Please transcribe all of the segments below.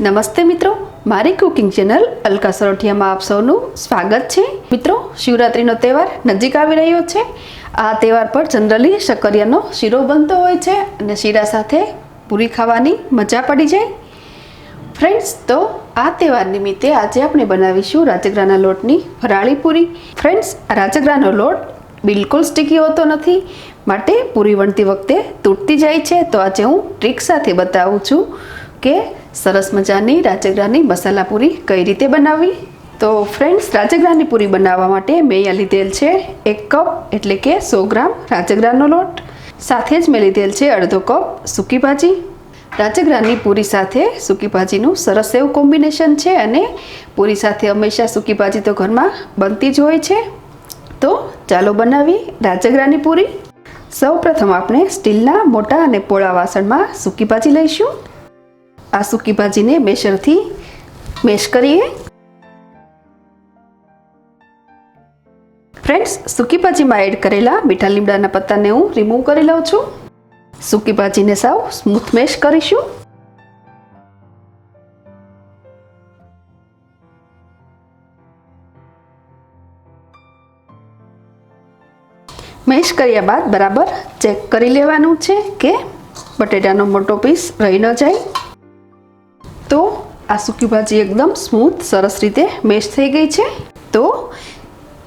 નમસ્તે મિત્રો, મારી કુકિંગ ચેનલ અલકા સરોઠિયામાં આપ સૌનું સ્વાગત છે। મિત્રો, શિવરાત્રીનો તહેવાર નજીક આવી રહ્યો છે। આ તહેવાર પર જનરલી શક્કરિયાનો શીરો બનતો હોય છે અને શીરા સાથે પૂરી ખાવાની મજા પડી જાય। ફ્રેન્ડ્સ, તો આ તહેવાર નિમિત્તે આજે આપણે બનાવીશું રાજગરાના લોટની ફરાળી પૂરી। ફ્રેન્ડ્સ, આ રાજગરાનો લોટ બિલકુલ સ્ટીકી હોતો નથી, માટે પૂરી વણતી વખતે તૂટતી જાય છે। તો આજે હું ટ્રીક સાથે બતાવું છું કે સરસ મજાની રાજગરાની મસાલા પૂરી કઈ રીતે બનાવવી। તો ફ્રેન્ડ્સ, રાજગરાની પૂરી બનાવવા માટે મેં અહીંયા લીધેલ છે 1 કપ એટલે કે 100 ગ્રામ રાજગરાનો લોટ, સાથે જ મેં લીધેલ છે અડધો કપ સૂકી ભાજી। રાજગરાની પૂરી સાથે સૂકી ભાજીનું સરસ એવું કોમ્બિનેશન છે અને પૂરી સાથે હંમેશા સૂકી ભાજી તો ઘરમાં બનતી જ હોય છે। તો ચાલો બનાવી રાજગરાની પૂરી। સૌપ્રથમ આપણે સ્ટીલના મોટા અને પોળા વાસણમાં સૂકી ભાજી લઈશું। આ સૂકી ભાજીને મેશરથી મેશ કરીએ। ફ્રેન્ડ્સ, સૂકી ભાજીમાં એડ કરેલા મીઠા લીમડાના પત્તાને હું રિમૂવ કરી લઉં છું। સૂકી ભાજીને સાવ સ્મૂથ મેશ કરીશું। મેશ કર્યા બાદ બરાબર ચેક કરી લેવાનું છે કે બટેટાનો મોટો પીસ રહી ન જાય। તો આ સૂકી ભાજી એકદમ સ્મૂથ સરસ રીતે મેશ થઈ ગઈ છે। તો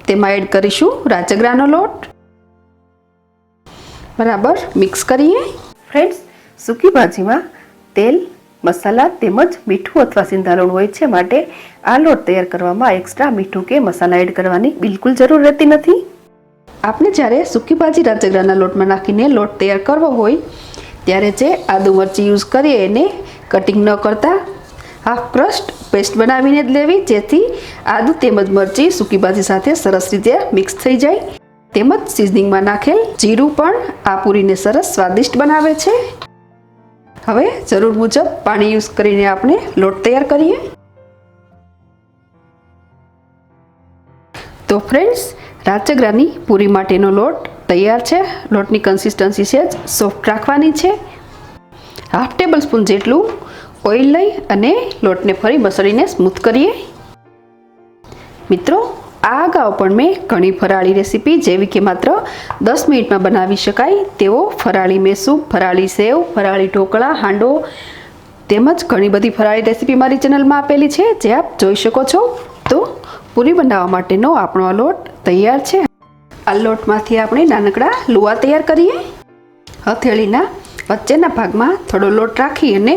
તેમાં એડ કરીશું રાજગરાનો લોટ, બરાબર મિક્સ કરીએ। ફ્રેન્ડ્સ, સૂકી ભાજીમાં તેલ, મસાલા તેમજ મીઠું અથવા સિંધાલુણ હોય છે, માટે આ લોટ તૈયાર કરવામાં એક્સ્ટ્રા મીઠું કે મસાલા એડ કરવાની બિલકુલ જરૂર રહેતી નથી। આપણે જ્યારે સૂકી ભાજી રાજગરાના લોટમાં નાખીને લોટ તૈયાર કરવો હોય ત્યારે જે આદુ મરચી યુઝ કરીએ એને કટિંગ ન કરતા હાફ ક્રસ્ટ પેસ્ટ બનાવીને જ લેવી, જેથી આદુ તેમજ મરચી સૂકી ભાજી સાથે સરસ રીતે મિક્સ થઈ જાય। તેમજ સિઝનિંગમાં નાખેલ જીરું પણ આ પૂરીને સરસ સ્વાદિષ્ટ બનાવે છે। હવે જરૂર મુજબ પાણી યુઝ કરીને આપણે લોટ તૈયાર કરીએ। તો ફ્રેન્ડ્સ, રાજગરાની પૂરી માટેનો લોટ તૈયાર છે। લોટની કન્સિસ્ટન્સી છે જ સોફ્ટ રાખવાની છે। હાફ ટેબલ સ્પૂન જેટલું ઓઇલ લઈ અને લોટને ફરી મસળીને સ્મૂથ કરીએ। મિત્રો, આ અગાઉ પણ મેં ઘણી ફરાળી રેસીપી જેવી કે માત્ર 10 મિનિટમાં બનાવી શકાય તેવો ફરાળી મેસૂપ, ફરાળી સેવ, ફરાળી ઢોકળા, હાંડો તેમજ ઘણી બધી ફરાળી રેસીપી મારી ચેનલમાં આપેલી છે, જે આપ જોઈ શકો છો। તો પૂરી બનાવવા માટેનો આપણો આ લોટ તૈયાર છે। આ લોટમાંથી આપણે નાનકડા લુવા તૈયાર કરીએ। હથેળીના વચ્ચેના ભાગમાં થોડો લોટ રાખી અને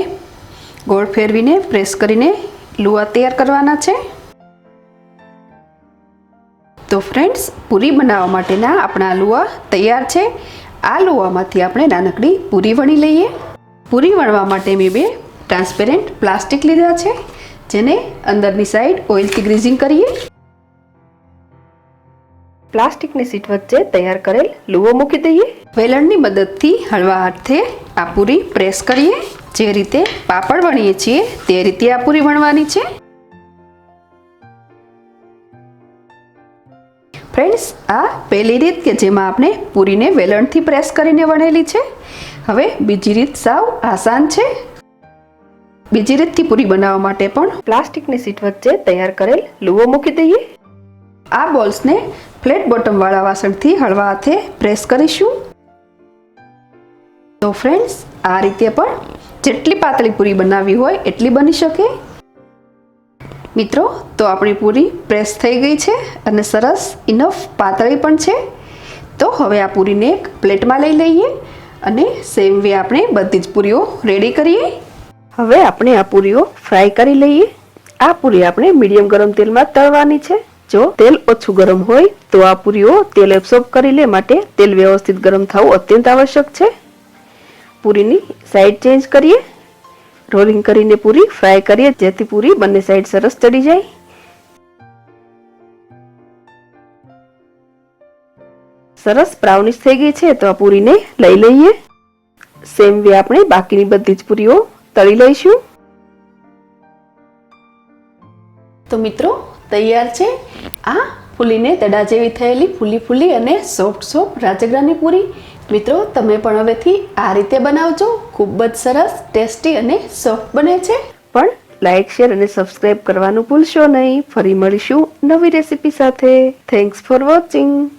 ગોળ ફેરવીને પ્રેસ કરીને લુવા તૈયાર કરવાના છે। તો ફ્રેન્ડ્સ, પૂરી બનાવવા માટેના આપણા લુવા તૈયાર છે। આ લુવામાંથી આપણે નાનકડી પૂરી વણી લઈએ। પૂરી વણવા માટે મેં 2 ટ્રાન્સપેરેન્ટ પ્લાસ્ટિક લીધા છે, જેને અંદરની સાઈડ ઓઇલથી ગ્રીઝિંગ કરીએ। પ્લાસ્ટિકની સીટ વચ્ચે તૈયાર કરેલ લુવો મૂકી દઈએ। વેલણની મદદથી હળવા હાથે આ પૂરી પ્રેસ કરીએ। જે રીતે પાપડ વણીએ છીએ તે રીતે આ પૂરી વણવાની છે। ફ્રેન્ડ્સ, આ પહેલી રીત કે જેમાં આપણે પૂરીને વેલણથી પ્રેસ કરીને વણેલી છે। હવે બીજી રીત સાવ આસાન છે। બીજી રીતથી પૂરી બનાવવા માટે પણ પ્લાસ્ટિકની સીટ વચ્ચે તૈયાર કરેલ લુવો મૂકી દઈએ। આ બોલ્સને ફ્લેટ બોટમ વાળા વાસણથી હળવા હાથે પ્રેસ કરીશું। તો ફ્રેન્ડ્સ, આ રીતે પણ જેટલી પાતળી પૂરી બનાવવી હોય એટલી બની શકે। મિત્રો, તો આપણી પૂરી પ્રેસ થઈ ગઈ છે અને સરસ ઇનફ પાતળી પણ છે। તો હવે આ પૂરીને એક પ્લેટમાં લઈ લઈએ અને સેમ વે આપણે બધી જ પૂરીઓ રેડી કરીએ। હવે આપણે આ પૂરીઓ ફ્રાય કરી લઈએ। આ પૂરી આપણે મીડિયમ ગરમ તેલમાં તળવાની છે। જો તેલ ઓછું ગરમ હોય તો આ પૂરીઓ તેલ એબ્સોર્બ કરી લે, માટે તેલ વ્યવસ્થિત ગરમ થવું અત્યંત આવશ્યક છે। પૂરીની સાઈડ ચેન્જ કરીએ, રોલિંગ કરીને પૂરી ફ્રાય કરીએ, જેથી પૂરી બંને સાઈડ સરસ ચડી જાય। સરસ બ્રાઉનિશ થઈ ગઈ છે, તો આ પૂરીને લઈ લઈએ। સેમ વે આપણે બાકીની બધી જ પૂરીઓ તળી લઈશું। તો મિત્રો, તૈયાર છે આ ફૂલીને તડા જેવી થયેલી ફૂલી અને સોફ્ટ રાજગરાની પૂરી। મિત્રો, તમે પણ હવેથી આ રીતે બનાવજો। ખૂબ જ સરસ, ટેસ્ટી અને સોફ્ટ બને છે। પણ લાઇક, શેર અને સબસ્ક્રાઇબ કરવાનું ભૂલશો નહીં. ફરી મળીશું નવી રેસીપી સાથે. Thanks for watching.